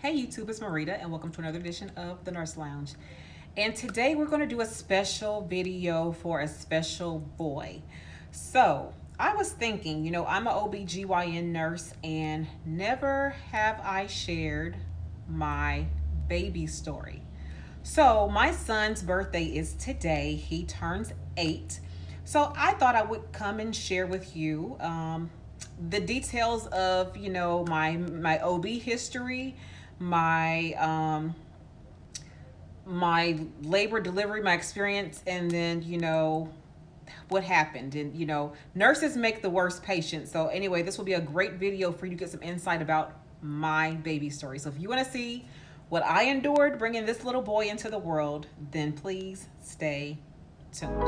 Hey YouTube, it's Marita and welcome to another edition of the Nurse Lounge. And today we're going to do a special video for a special boy. So I was thinking, I'm an OBGYN nurse and never have I shared my baby story. So my son's birthday is today. He turns 8. So I thought I would come and share with you the details of, my OB history, my labor delivery, my experience, and then what happened. And nurses make the worst patients. So anyway, this will be a great video for you to get some insight about my baby story. So if you want to see what I endured bringing this little boy into the world, then please stay tuned.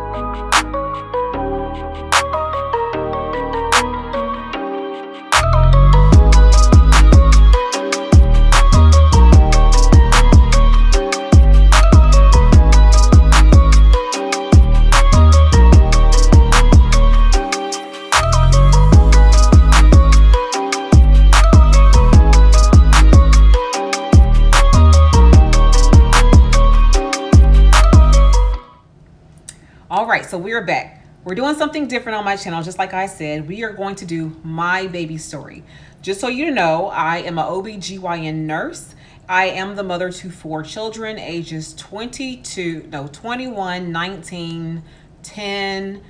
All right, so we're back. We're doing something different on my channel. Just like I said, we are going to do my baby story. Just so you know, I am an OBGYN nurse. I am the mother to 4 children, ages 21, 19, 10,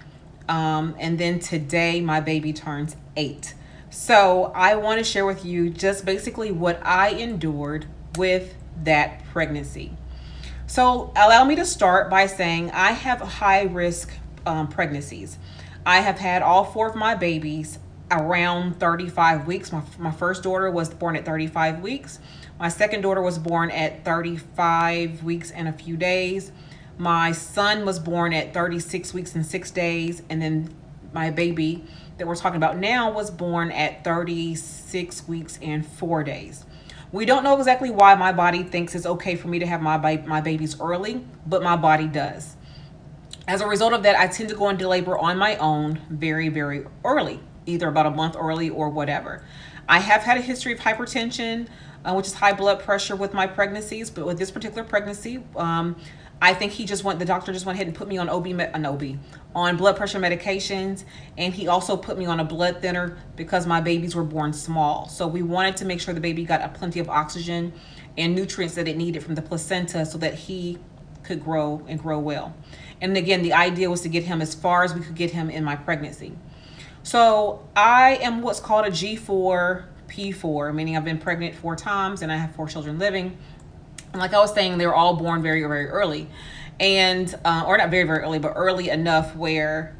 and then today my baby turns 8. So I want to share with you just basically what I endured with that pregnancy. So allow me to start by saying I have high risk pregnancies. I have had all 4 of my babies around 35 weeks. My first daughter was born at 35 weeks. My second daughter was born at 35 weeks and a few days. My son was born at 36 weeks and 6 days. And then my baby that we're talking about now was born at 36 weeks and 4 days. We don't know exactly why my body thinks it's okay for me to have my babies early, but my body does. As a result of that, I tend to go into labor on my own very, very early, either about a month early or whatever. I have had a history of hypertension, which is high blood pressure with my pregnancies, but with this particular pregnancy, I think the doctor just went ahead and put me on on blood pressure medications. And he also put me on a blood thinner because my babies were born small. So we wanted to make sure the baby got plenty of oxygen and nutrients that it needed from the placenta so that he could grow and grow well. And again, the idea was to get him as far as we could get him in my pregnancy. So I am what's called a G4, P4, meaning I've been pregnant 4 times and I have 4 children living. And like I was saying, they were all born very, very early. And, or not very, very early, but early enough where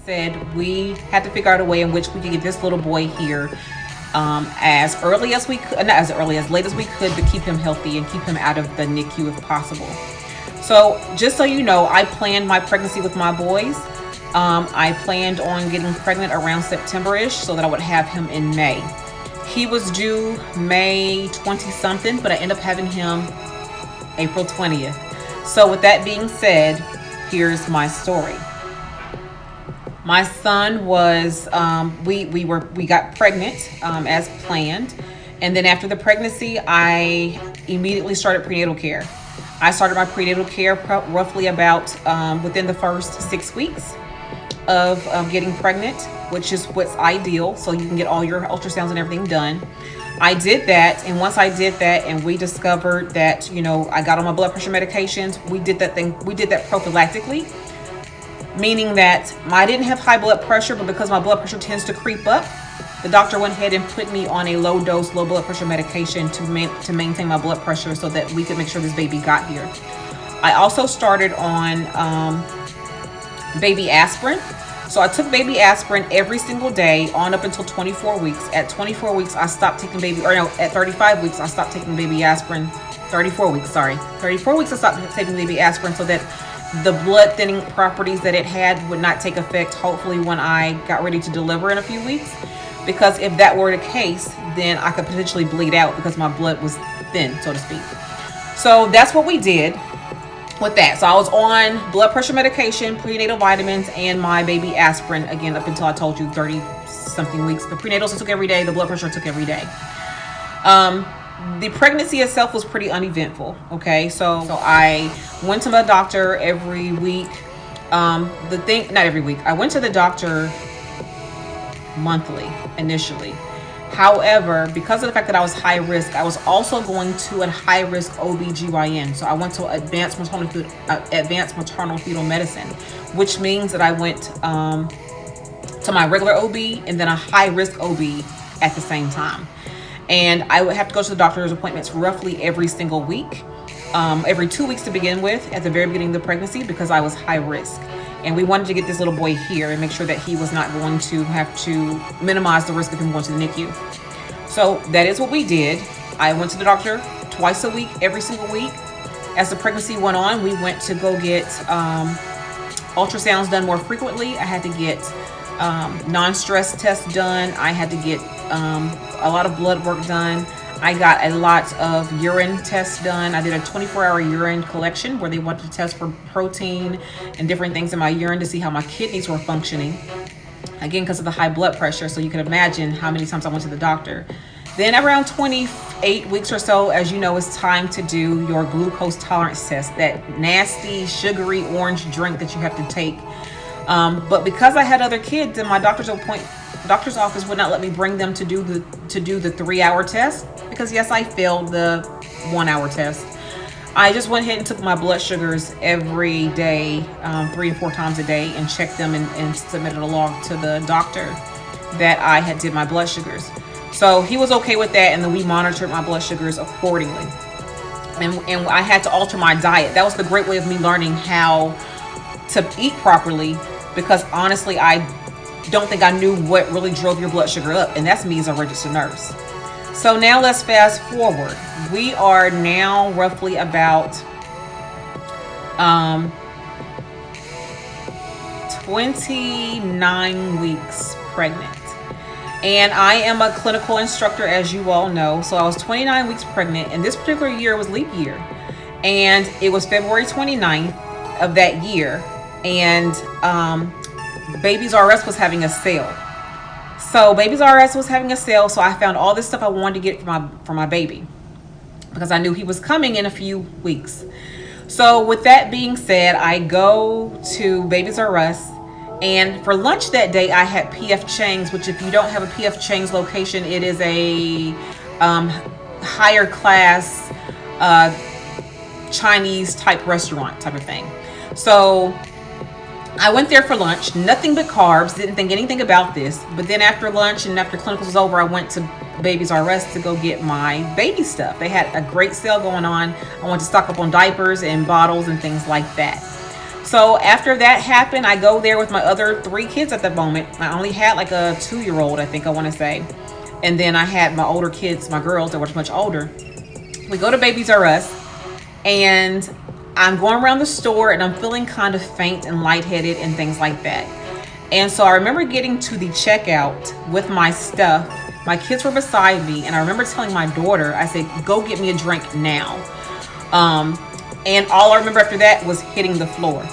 said we had to figure out a way in which we could get this little boy here as early as we could, not as early, as late as we could, to keep him healthy and keep him out of the NICU if possible. So just so you know, I planned my pregnancy with my boys. I planned on getting pregnant around September-ish so that I would have him in May. He was due May 20-something, but I ended up having him April 20th. So with that being said, here's my story. My son was, we got pregnant as planned. And then after the pregnancy, I immediately started prenatal care. I started my prenatal care roughly about within the first 6 weeks of getting pregnant, which is what's ideal, so you can get all your ultrasounds and everything done. I did that, and once I did that and we discovered that, I got on my blood pressure medications, we did that prophylactically, meaning that I didn't have high blood pressure, but because my blood pressure tends to creep up, the doctor went ahead and put me on a low dose, low blood pressure medication to maintain my blood pressure so that we could make sure this baby got here. I also started on baby aspirin. So I took baby aspirin every single day on up until 24 weeks. At 24 weeks, I stopped taking at 35 weeks, I stopped taking baby aspirin. 34 weeks, sorry. 34 weeks, I stopped taking baby aspirin so that the blood thinning properties that it had would not take effect, hopefully, when I got ready to deliver in a few weeks. Because if that were the case, then I could potentially bleed out because my blood was thin, so to speak. So that's what we did with that. So I was on blood pressure medication, prenatal vitamins, and my baby aspirin, again, up until I told you 30 something weeks. The prenatals I took every day, the blood pressure I took every day. the pregnancy itself was pretty uneventful. Okay, so I went to my doctor every week. Not every week. I went to the doctor monthly initially. However, because of the fact that I was high risk, I was also going to a high risk OBGYN. So I went to advanced maternal fetal medicine, which means that I went to my regular OB and then a high risk OB at the same time. And I would have to go to the doctor's appointments roughly every single week, every 2 weeks to begin with, at the very beginning of the pregnancy, because I was high risk. And we wanted to get this little boy here and make sure that he was not going to have to minimize the risk of him going to the NICU. So that is what we did. I went to the doctor twice a week, every single week. As the pregnancy went on, we went to go get ultrasounds done more frequently. I had to get non-stress tests done. I had to get a lot of blood work done. I got a lot of urine tests done. I did a 24-hour urine collection where they wanted to test for protein and different things in my urine to see how my kidneys were functioning. Again, because of the high blood pressure, so you can imagine how many times I went to the doctor. Then around 28 weeks or so, as you know, it's time to do your glucose tolerance test, that nasty, sugary orange drink that you have to take. But because I had other kids, and my doctor's office would not let me bring them to do the 3-hour test, because yes, I failed the 1-hour test. I just went ahead and took my blood sugars every day, 3 and 4 times a day, and checked them and submitted a log to the doctor that I had did my blood sugars. So he was okay with that, and then we monitored my blood sugars accordingly. And I had to alter my diet. That was the great way of me learning how to eat properly, because honestly, I don't think I knew what really drove your blood sugar up, and that's me as a registered nurse. So now let's fast forward. We are now roughly about 29 weeks pregnant. And I am a clinical instructor, as you all know. So I was 29 weeks pregnant, and this particular year was leap year. And it was February 29th of that year. And Babies R Us was having a sale. So Babies R Us was having a sale, so I found all this stuff I wanted to get for my baby, because I knew he was coming in a few weeks. So with that being said, I go to Babies R Us, and for lunch that day I had P.F. Chang's, which if you don't have a P.F. Chang's location, it is a higher class Chinese type restaurant type of thing. So I went there for lunch, nothing but carbs, didn't think anything about this. But then after lunch and after clinicals was over, I went to Babies R Us to go get my baby stuff. They had a great sale going on. I wanted to stock up on diapers and bottles and things like that. So after that happened, I go there with my other 3 kids at the moment. I only had like a 2-year-old, I think I want to say. And then I had my older kids, my girls that were much older. We go to Babies R Us, and I'm going around the store, and I'm feeling kind of faint and lightheaded and things like that. And so I remember getting to the checkout with my stuff. My kids were beside me, and I remember telling my daughter, I said, go get me a drink now. And all I remember after that was hitting the floor.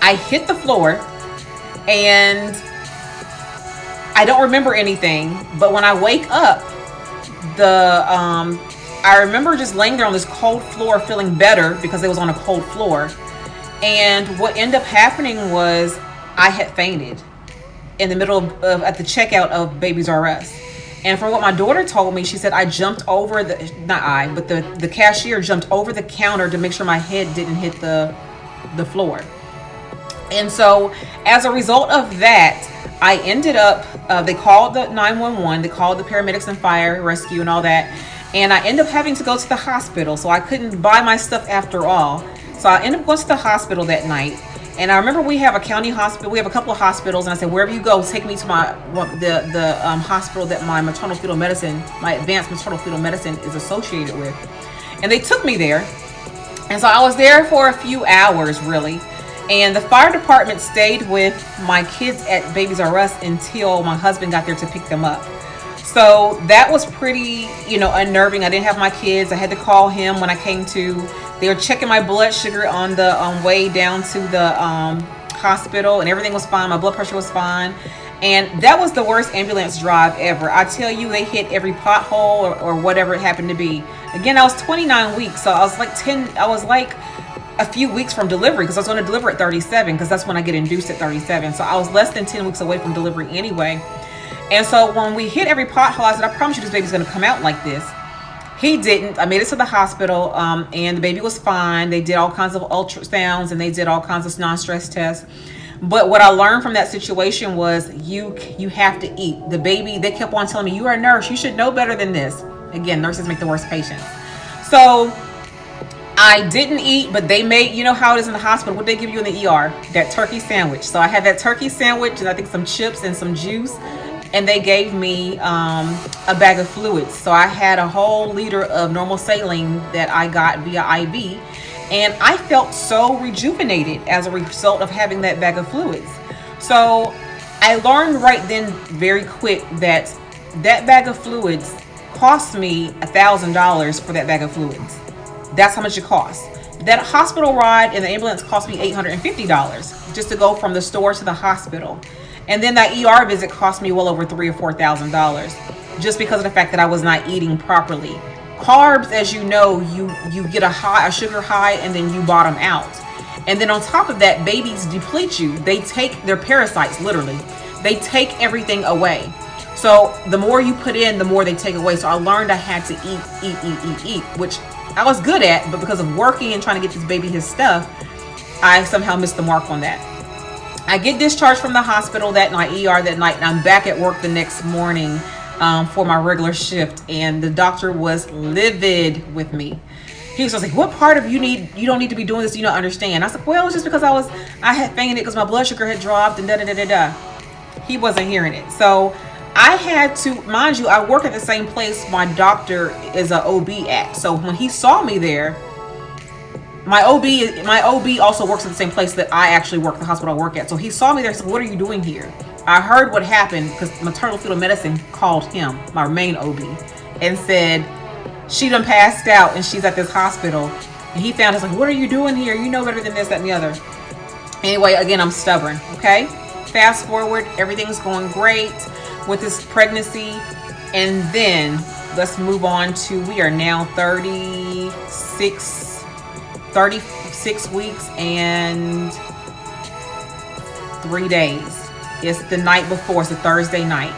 I hit the floor, and I don't remember anything, but when I wake up, I remember just laying there on this cold floor feeling better because it was on a cold floor. And what ended up happening was I had fainted in the middle of at the checkout of Babies R Us. And from what my daughter told me, she said I jumped over the cashier jumped over the counter to make sure my head didn't hit the floor. And so as a result of that, I ended up, they called the 911, they called the paramedics and fire rescue and all that. And I ended up having to go to the hospital, so I couldn't buy my stuff after all. So I ended up going to the hospital that night. And I remember we have a county hospital, we have a couple of hospitals, and I said, wherever you go, take me to the hospital that my maternal fetal medicine, my advanced maternal fetal medicine is associated with. And they took me there. And so I was there for a few hours, really. And the fire department stayed with my kids at Babies R Us until my husband got there to pick them up. So that was pretty, unnerving. I didn't have my kids. I had to call him when I came to. They were checking my blood sugar on the way down to the hospital, and everything was fine. My blood pressure was fine. And that was the worst ambulance drive ever. I tell you, they hit every pothole or whatever it happened to be. Again, I was 29 weeks, so I was like a few weeks from delivery, because I was going to deliver at 37, because that's when I get induced at 37. So I was less than 10 weeks away from delivery anyway. And so when we hit every pothole, I said, I promise you this baby's going to come out like this. He didn't. I made it to the hospital, and the baby was fine. They did all kinds of ultrasounds, and they did all kinds of non-stress tests. But what I learned from that situation was you have to eat. The baby, they kept on telling me, you are a nurse, you should know better than this. Again, nurses make the worst patients. So I didn't eat, but they made, you know how it is in the hospital, what they give you in the ER, that turkey sandwich. So I had that turkey sandwich and I think some chips and some juice. And they gave me a bag of fluids. So I had a whole liter of normal saline that I got via IV. And I felt so rejuvenated as a result of having that bag of fluids. So I learned right then very quick that that bag of fluids cost me $1,000 for that bag of fluids. That's how much it costs. That hospital ride in the ambulance cost me $850 just to go from the store to the hospital. And then that ER visit cost me well over $3,000 or $4,000 just because of the fact that I was not eating properly. Carbs, as you know, you get a sugar high, and then you bottom out. And then on top of that, babies deplete you. They take their parasites, literally. They take everything away. So the more you put in, the more they take away. So I learned I had to eat, which I was good at, but because of working and trying to get this baby his stuff, I somehow missed the mark on that. I get discharged from the hospital that night, ER that night, and I'm back at work the next morning for my regular shift, and the doctor was livid with me. He was just like, what part of you don't need to be doing this, you don't understand? I was like, well, it's just because I had fainted because my blood sugar had dropped and da-da-da-da-da. He wasn't hearing it. So I had to, mind you, I work at the same place my doctor is an OB at. So when he saw me there, my OB also works at the same place that I actually work, the hospital I work at. So he saw me there and said, what are you doing here? I heard what happened because maternal fetal medicine called him, my main OB, and said, she done passed out and she's at this hospital. And he found us like, what are you doing here? You know better than this, that, and the other. Anyway, again, I'm stubborn, okay? Fast forward, everything's going great with this pregnancy. And then let's move on to, we are now 36 weeks and 3 days. It's the night before, it's a Thursday night.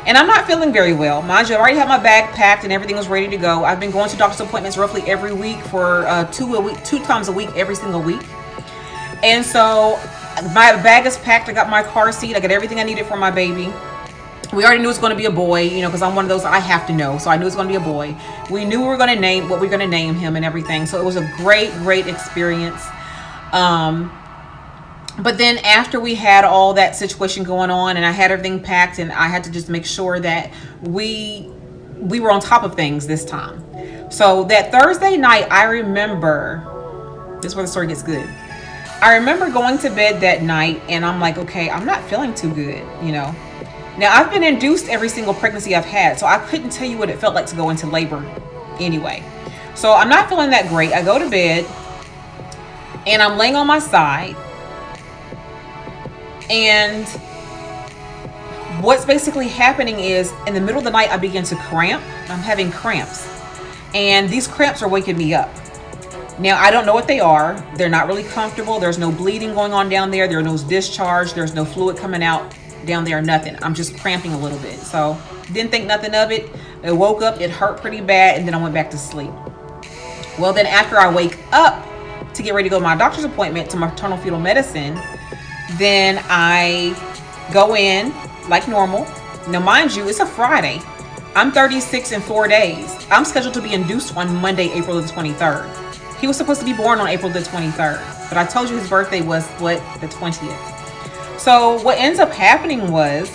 And I'm not feeling very well. Mind you, I already had my bag packed and everything was ready to go. I've been going to doctor's appointments roughly every week for 2 times a week, every single week. And so my bag is packed. I got my car seat. I got everything I needed for my baby. We already knew it was going to be a boy, you know, because I'm one of those, I have to know. So I knew it was going to be a boy. We knew we were going to name what we were going to name him and everything. So it was a great experience. But then after we had all that situation going on and I had everything packed and I had to just make sure that we were on top of things this time. So that Thursday night, I remember, this is where the story gets good. I remember going to bed that night and I'm like, okay, I'm not feeling too good, you know. Now I've been induced every single pregnancy I've had, so I couldn't tell you what it felt like to go into labor anyway. So I'm not feeling that great. I go to bed and I'm laying on my side. And what's basically happening is in the middle of the night, I begin to cramp. I'm having cramps. And these cramps are waking me up. Now, I don't know what they are. They're not really comfortable. There's no bleeding going on down there. There's no discharge. There's no fluid coming out down there, nothing. I'm just cramping a little bit. So didn't think nothing of it. I woke up, it hurt pretty bad, and then I went back to sleep. Well, then after I wake up to get ready to go to my doctor's appointment to maternal fetal medicine, then I go in like normal. Now, mind you, it's a Friday. I'm 36 in 4 days. I'm scheduled to be induced on Monday, April the 23rd. He was supposed to be born on April the 23rd, but I told you his birthday was what, the 20th. So what ends up happening was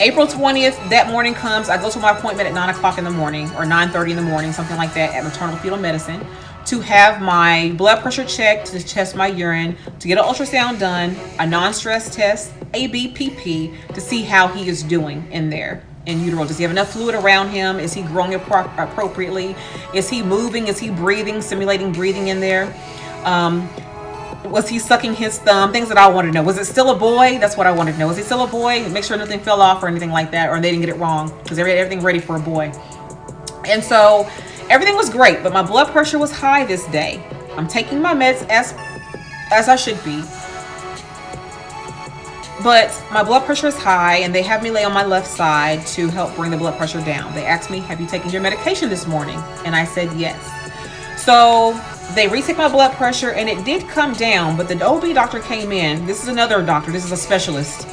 April 20th, that morning comes, I go to my appointment at 9 o'clock in the morning or 9:30 in the morning, something like that, at maternal fetal medicine, to have my blood pressure checked, to test my urine, to get an ultrasound done, a non-stress test, a BPP, to see how he is doing in there in utero. Does he have enough fluid around him? Is he growing appropriately? Is he moving? Is he breathing, simulating breathing in there? Was he sucking his thumb? Things that I wanted to know. Was it still a boy? That's what I wanted to know. Was he still a boy? Make sure nothing fell off or anything like that, or they didn't get it wrong, because they had everything ready for a boy. And so everything was great, but my blood pressure was high this day. I'm taking my meds as I should be. But my blood pressure is high, and they have me lay on my left side to help bring the blood pressure down. They asked me, have you taken your medication this morning? And I said yes. So they retake my blood pressure, and it did come down, but the OB doctor came in. This is another doctor. This is a specialist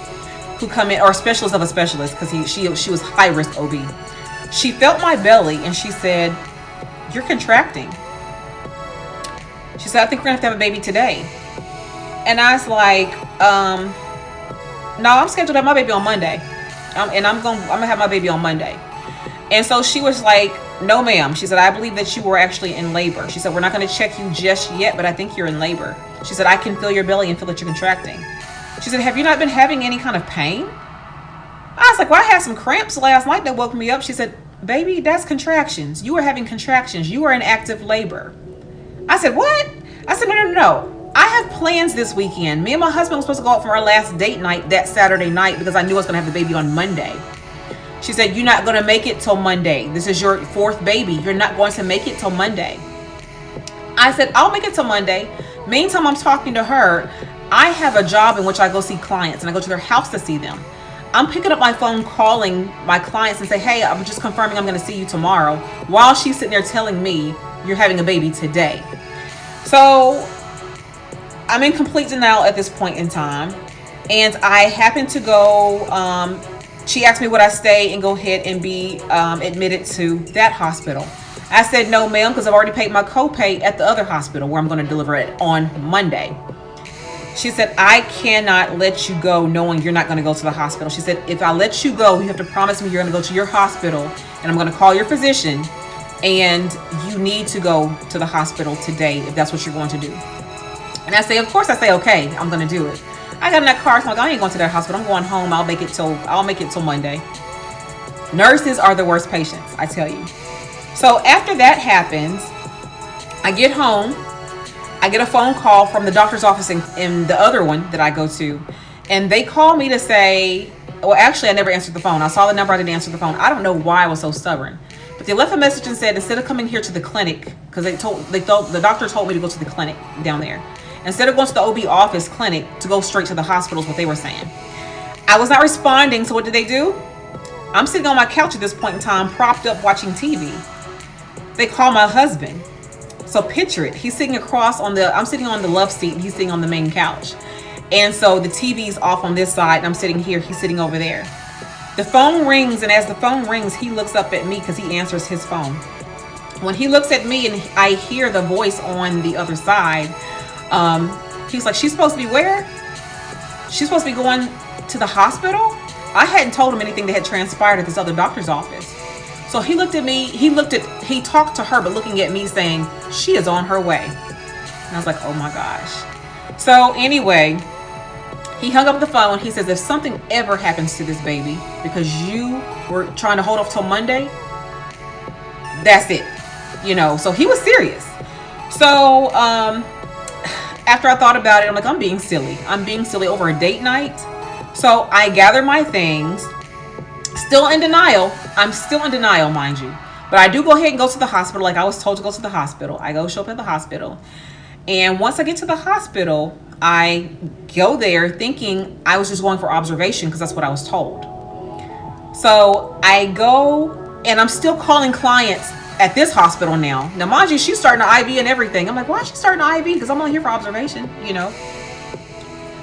who come in, or a specialist of a specialist, because she was high risk OB. She felt my belly, and she said, you're contracting. She said, I think we're gonna have to have a baby today. And I was like, no, I'm scheduled to have my baby on Monday. I'm gonna have my baby on Monday. And so she was like, no, ma'am. She said, I believe that you were actually in labor. She said, we're not going to check you just yet, but I think you're in labor. She said, I can feel your belly and feel that you're contracting. She said, have you not been having any kind of pain? I was like, well, I had some cramps last night that woke me up. She said, baby, that's contractions. You are having contractions. You are in active labor. I said, what? I said, no. I have plans this weekend. Me and my husband were supposed to go out for our last date night that Saturday night because I knew I was going to have the baby on Monday. She said, you're not going to make it till Monday. This is your fourth baby. You're not going to make it till Monday. I said, I'll make it till Monday. Meantime, I'm talking to her. I have a job in which I go see clients, and I go to their house to see them. I'm picking up my phone, calling my clients and say, hey, I'm just confirming I'm going to see you tomorrow, while she's sitting there telling me you're having a baby today. So I'm in complete denial at this point in time. And I happen to go, she asked me would I stay and go ahead and be admitted to that hospital. I said, no, ma'am, because I've already paid my copay at the other hospital where I'm going to deliver it on Monday. She said, I cannot let you go knowing you're not going to go to the hospital. She said, if I let you go, you have to promise me you're going to go to your hospital, and I'm going to call your physician, and you need to go to the hospital today if that's what you're going to do. And I say, of course. I say, okay, I'm going to do it. I got in that car, so I'm like, I ain't going to that hospital. I'm going home. I'll make it till Monday. Nurses are the worst patients, I tell you. So after that happens, I get home. I get a phone call from the doctor's office in the other one that I go to. And they call me to say, well, actually, I never answered the phone. I saw the number. I didn't answer the phone. I don't know why I was so stubborn. But they left a message and said, instead of coming here to the clinic, because the doctor told me to go to the clinic down there. Instead of going to the OB office clinic, to go straight to the hospital is what they were saying. I was not responding, so what did they do? I'm sitting on my couch at this point in time, propped up watching TV. They call my husband. So picture it. He's sitting I'm sitting on the love seat, and he's sitting on the main couch. And so the TV's off on this side, and I'm sitting here, he's sitting over there. The phone rings, and as the phone rings, he looks up at me because he answers his phone. When he looks at me and I hear the voice on the other side, he's like, she's supposed to be where? She's supposed to be going to the hospital? I hadn't told him anything that had transpired at this other doctor's office. So he looked at me, he talked to her, but looking at me saying, she is on her way. And I was like, oh my gosh. So anyway, he hung up the phone. He says, if something ever happens to this baby because you were trying to hold off till Monday, that's it. So he was serious. So after I thought about it, I'm like, I'm being silly over a date night. So I gather my things, still in denial. I'm still in denial, mind you. But I do go ahead and go to the hospital like I was told to go to the hospital. I go show up at the hospital. And once I get to the hospital, I go there thinking I was just going for observation because that's what I was told. So I go, and I'm still calling clients at this hospital now. Now, mind you, she's starting an IV and everything. I'm like, why is she starting an IV? Because I'm only here for observation,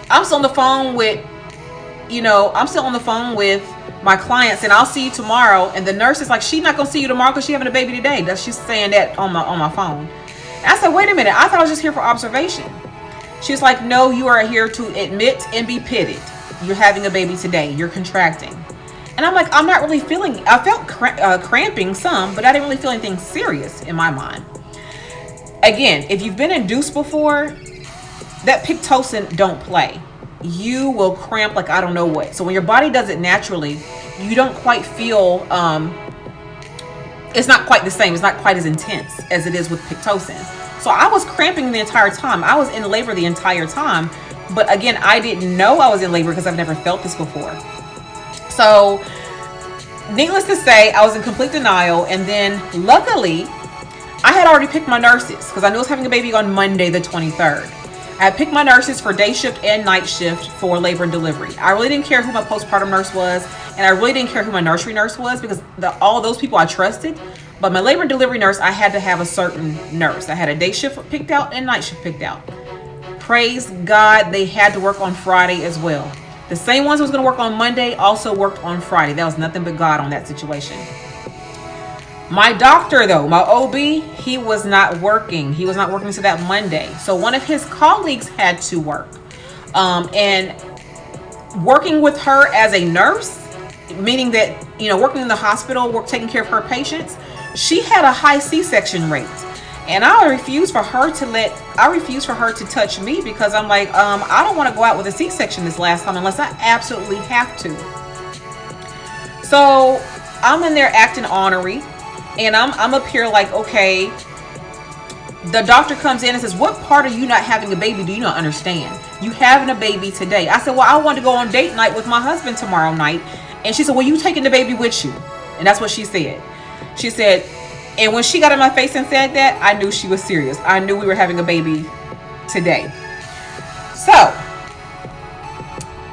I'm still on the phone with, my clients, and I'll see you tomorrow. And the nurse is like, she's not going to see you tomorrow because she's having a baby today. She's saying that on my phone. And I said, wait a minute. I thought I was just here for observation. She's like, no, you are here to admit and be pitted. You're having a baby today. You're contracting. And I'm like, I'm not really I felt cramping some, but I didn't really feel anything serious in my mind. Again, if you've been induced before, that Pitocin don't play. You will cramp like I don't know what. So when your body does it naturally, you don't quite feel it's not quite the same. It's not quite as intense as it is with Pitocin. So I was cramping the entire time. I was in labor the entire time. But again, I didn't know I was in labor because I've never felt this before. So needless to say, I was in complete denial. And then luckily, I had already picked my nurses because I knew I was having a baby on Monday the 23rd. I had picked my nurses for day shift and night shift for labor and delivery. I really didn't care who my postpartum nurse was, and I really didn't care who my nursery nurse was because all those people I trusted. But my labor and delivery nurse, I had to have a certain nurse. I had a day shift picked out and night shift picked out. Praise God, they had to work on Friday as well. The same ones who was going to work on Monday also worked on Friday. That was nothing but God on that situation. My doctor, though, my OB, he was not working. He was not working until that Monday. So one of his colleagues had to work. And working with her as a nurse, meaning that, working in the hospital, taking care of her patients, she had a high C-section rate. And I refused for her to touch me because I'm like, I don't want to go out with a C-section this last time unless I absolutely have to. So I'm in there acting ornery, and I'm up here like, okay. The doctor comes in and says, what part of you not having a baby do you not understand? You having a baby today. I said, well, I want to go on date night with my husband tomorrow night. And she said, well, you taking the baby with you? And that's what she said. She said, and when she got in my face and said that, I knew she was serious. I knew we were having a baby today. So,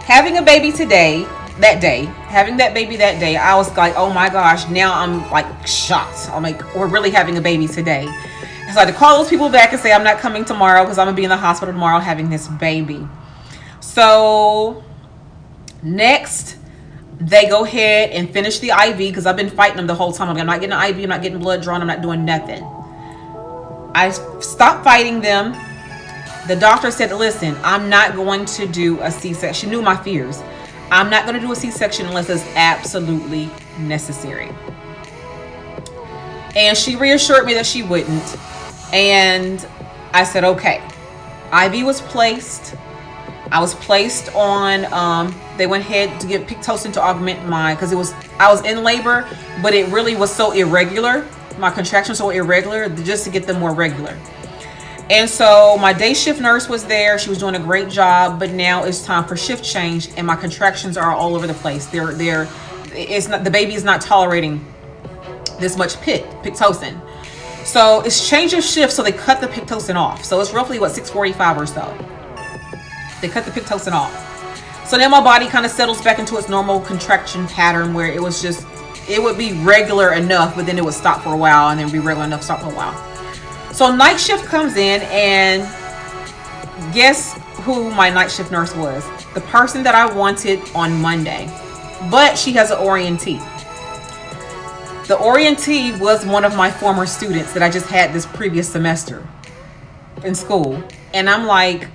having a baby having that baby that day, I was like, oh my gosh, now I'm like shocked. I'm like, we're really having a baby today. So I had to call those people back and say, I'm not coming tomorrow because I'm going to be in the hospital tomorrow having this baby. So, next, they go ahead and finish the IV because I've been fighting them the whole time. I'm not getting an IV. I'm not getting blood drawn. I'm not doing nothing. I stopped fighting them. The doctor said, listen, I'm not going to do a C-section. She knew my fears. I'm not going to do a C-section unless it's absolutely necessary. And she reassured me that she wouldn't. And I said, okay. IV was placed. I was placed on, they went ahead to get Pitocin to augment because I was in labor, but it really was so irregular. My contractions so irregular just to get them more regular. And so my day shift nurse was there. She was doing a great job, but now it's time for shift change and my contractions are all over the place. The baby is not tolerating this much Pitocin. So it's change of shift, so they cut the Pitocin off. So it's roughly 6:45 or so. They cut the Pitocin off. So now my body kind of settles back into its normal contraction pattern where it would be regular enough, but then it would stop for a while and then be regular enough, stop for a while. So night shift comes in, and guess who my night shift nurse was? The person that I wanted on Monday, but she has an orientee. The orientee was one of my former students that I just had this previous semester in school. And I'm like,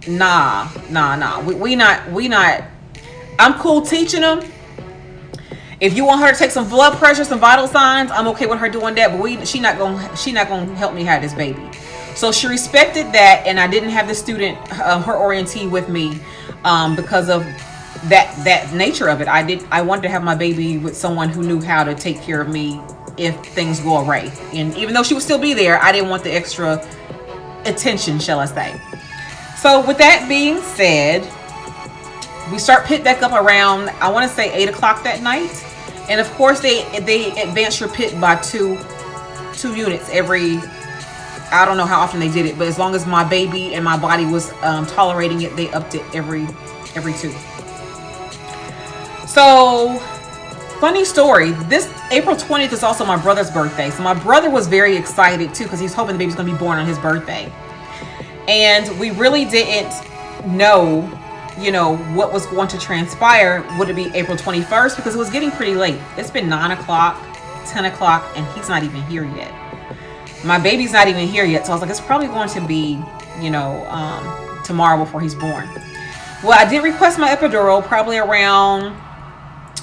nah. We not. I'm cool teaching them. If you want her to take some blood pressure, some vital signs, I'm okay with her doing that. But she not gonna help me have this baby. So she respected that, and I didn't have the student, her orientee, with me because of that nature of it. I wanted to have my baby with someone who knew how to take care of me if things go awry. And even though she would still be there, I didn't want the extra attention, shall I say. So with that being said, we start pit back up around, I want to say 8 o'clock that night. And of course they advance your pit by two units every, I don't know how often they did it, but as long as my baby and my body was tolerating it, they upped it every 2. So, funny story, this April 20th is also my brother's birthday. So my brother was very excited too because he's hoping the baby's going to be born on his birthday. And we really didn't know, what was going to transpire. Would it be April 21st? Because it was getting pretty late. It's been 9 o'clock, 10 o'clock, and he's not even here yet. My baby's not even here yet. So I was like, it's probably going to be, tomorrow before he's born. Well, I did request my epidural probably around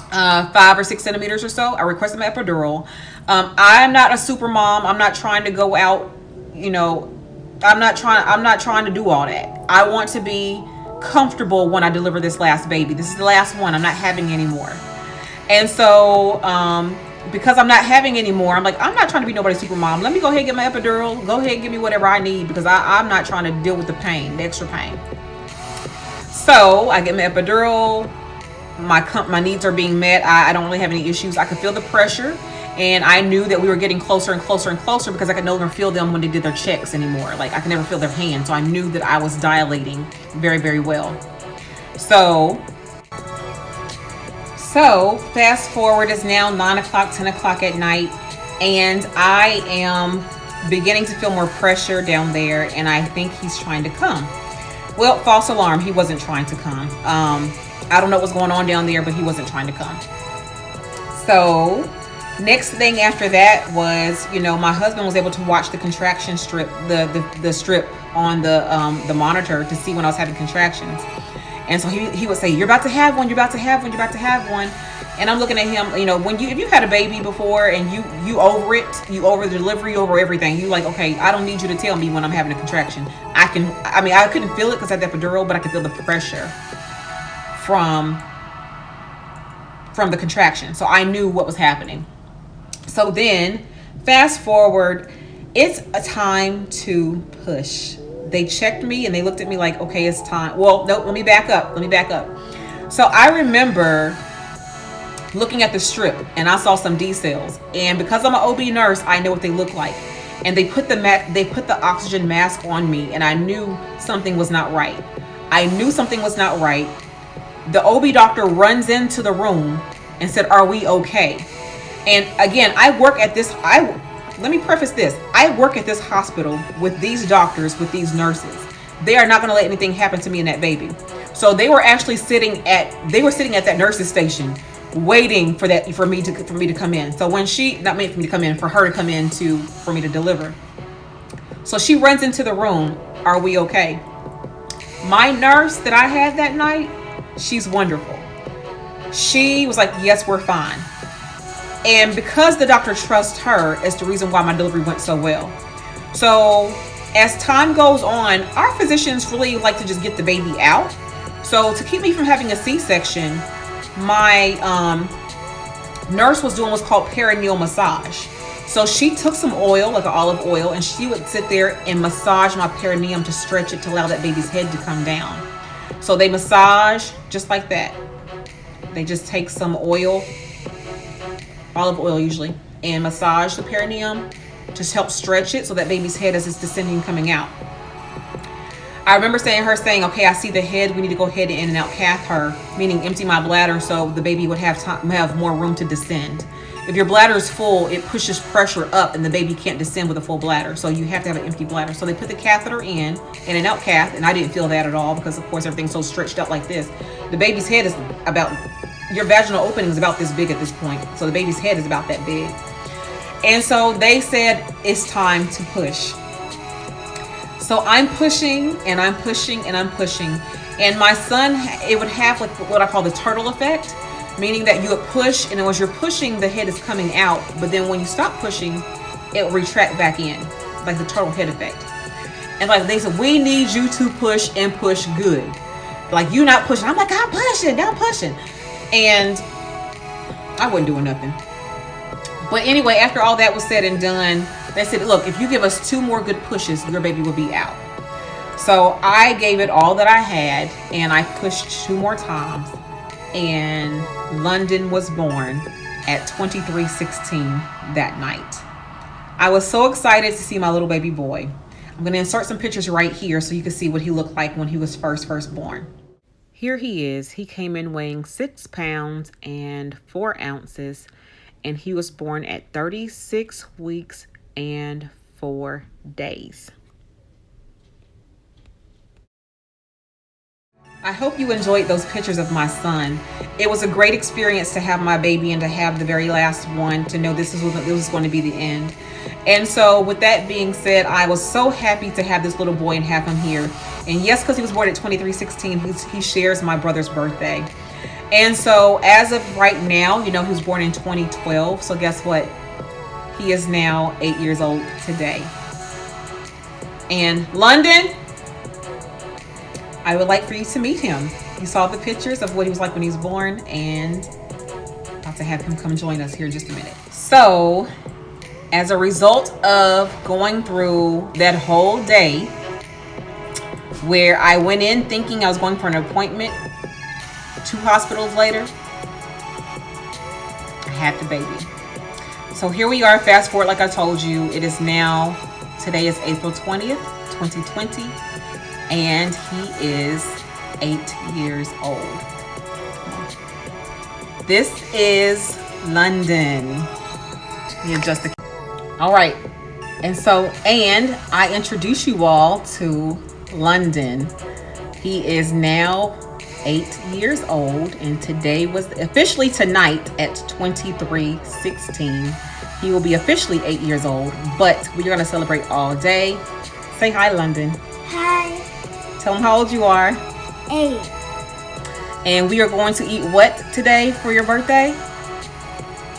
5 or 6 centimeters or so. I requested my epidural. I'm not a super mom. I'm not trying to go out, I'm not trying to do all that. I want to be comfortable when I deliver this last baby. This is the last one. I'm not having any more. And so because I'm not having anymore, I'm like, I'm not trying to be nobody's super mom. Let me go ahead and get my epidural. Go ahead and give me whatever I need, because I'm not trying to deal with the pain, the extra pain. So I get my epidural. My needs are being met. I don't really have any issues. I could feel the pressure, and I knew that we were getting closer and closer and closer, because I could no longer feel them when they did their checks anymore. Like, I could never feel their hands. So I knew that I was dilating very, very well. So fast forward, it's now 9 o'clock, 10 o'clock at night, and I am beginning to feel more pressure down there, and I think he's trying to come. Well, false alarm, he wasn't trying to come. I don't know what's going on down there, but he wasn't trying to come. So next thing after that was, my husband was able to watch the contraction strip, the strip on the monitor, to see when I was having contractions. And so he would say, you're about to have one, you're about to have one, you're about to have one. And I'm looking at him, if you had a baby before and you over it, you over the delivery, over everything, you like, okay, I don't need you to tell me when I'm having a contraction. I couldn't feel it because I had the epidural, but I could feel the pressure from the contraction. So I knew what was happening. So then fast forward, it's a time to push. They checked me and they looked at me like, okay, it's time. Well, no, let me back up. So I remember looking at the strip and I saw some D cells. And because I'm an OB nurse, I know what they look like. And they put the oxygen mask on me, and I knew something was not right. The OB doctor runs into the room and said, are we okay? And again, let me preface this. I work at this hospital with these doctors, with these nurses. They are not going to let anything happen to me and that baby. So they were actually sitting at that nurse's station, waiting for me to come in. So when not me for me to come in, for her to come in for me to deliver. So she runs into the room. Are we okay? My nurse that I had that night, she's wonderful. She was like, yes, we're fine. And because the doctor trusts her, is the reason why my delivery went so well. So as time goes on, our physicians really like to just get the baby out. So to keep me from having a C-section, my nurse was doing what's called perineal massage. So she took some oil, like an olive oil, and she would sit there and massage my perineum to stretch it, to allow that baby's head to come down. So they massage just like that. They just take some oil, olive oil usually, and massage the perineum, just help stretch it so that baby's head, as it's descending, coming out. I remember her saying, okay, I see the head, we need to go ahead and in and out cath her, meaning empty my bladder so the baby would have more room to descend. If your bladder is full, it pushes pressure up and the baby can't descend with a full bladder. So you have to have an empty bladder. So they put the catheter in and out cath, and I didn't feel that at all because, of course, everything's so stretched out like this. The baby's head is your vaginal opening is about this big at this point. So the baby's head is about that big. And so they said, it's time to push. So I'm pushing and I'm pushing and I'm pushing. And my son, it would have like what I call the turtle effect, meaning that you would push, and as you're pushing, the head is coming out. But then when you stop pushing, it will retract back in, like the turtle head effect. And like they said, we need you to push and push good. Like, you not pushing. I'm like, I'm pushing. And I wasn't doing nothing. But anyway, after all that was said and done, they said, look, if you give us 2 more good pushes, your baby will be out. So I gave it all that I had, and I pushed 2 more times, and London was born at 23:16 that night. I was so excited to see my little baby boy. I'm going to insert some pictures right here so you can see what he looked like when he was first born. Here he is. He came in weighing 6 pounds and 4 ounces, and he was born at 36 weeks and 4 days. I hope you enjoyed those pictures of my son. It was a great experience to have my baby and to have the very last one, to know this was going to be the end. And so with that being said, I was so happy to have this little boy and have him here. And yes, because he was born at 23:16, he shares my brother's birthday. And so as of right now, he was born in 2012. So guess what? He is now 8 years old today. And London, I would like for you to meet him. You saw the pictures of what he was like when he was born, and about to have him come join us here in just a minute. So, as a result of going through that whole day where I went in thinking I was going for an appointment, 2 hospitals later, I had the baby. So here we are, fast forward like I told you. It is now, today is April 20th, 2020, and he is 8 years old. This is London. Let me adjust the. All right. And I introduce you all to London. He is now 8 years old, and today was officially tonight at 23:16. He will be officially 8 years old, but we're going to celebrate all day. Say hi, London. Hi. Tell him how old you are. 8. And we are going to eat what today for your birthday?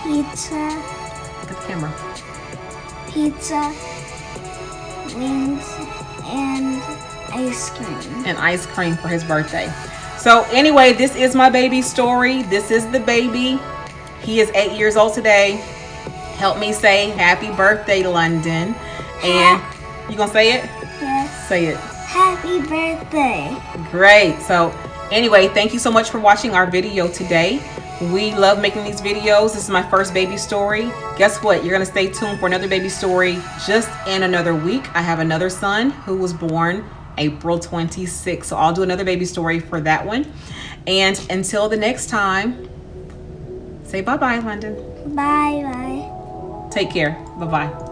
Pizza. Look at the camera. Pizza, wings, and ice cream. And ice cream for his birthday. So anyway, this is my baby story. This is the baby. He is 8 years old today. Help me say happy birthday, London. And you gonna say it? Yes. Say it. Happy birthday. Great. So anyway, thank you so much for watching our video today. We love making these videos. This is my first baby story. Guess what? You're going to stay tuned for another baby story just in another week. I have another son who was born April 26th. So I'll do another baby story for that one. And until the next time, say bye-bye, London. Bye-bye. Take care. Bye-bye.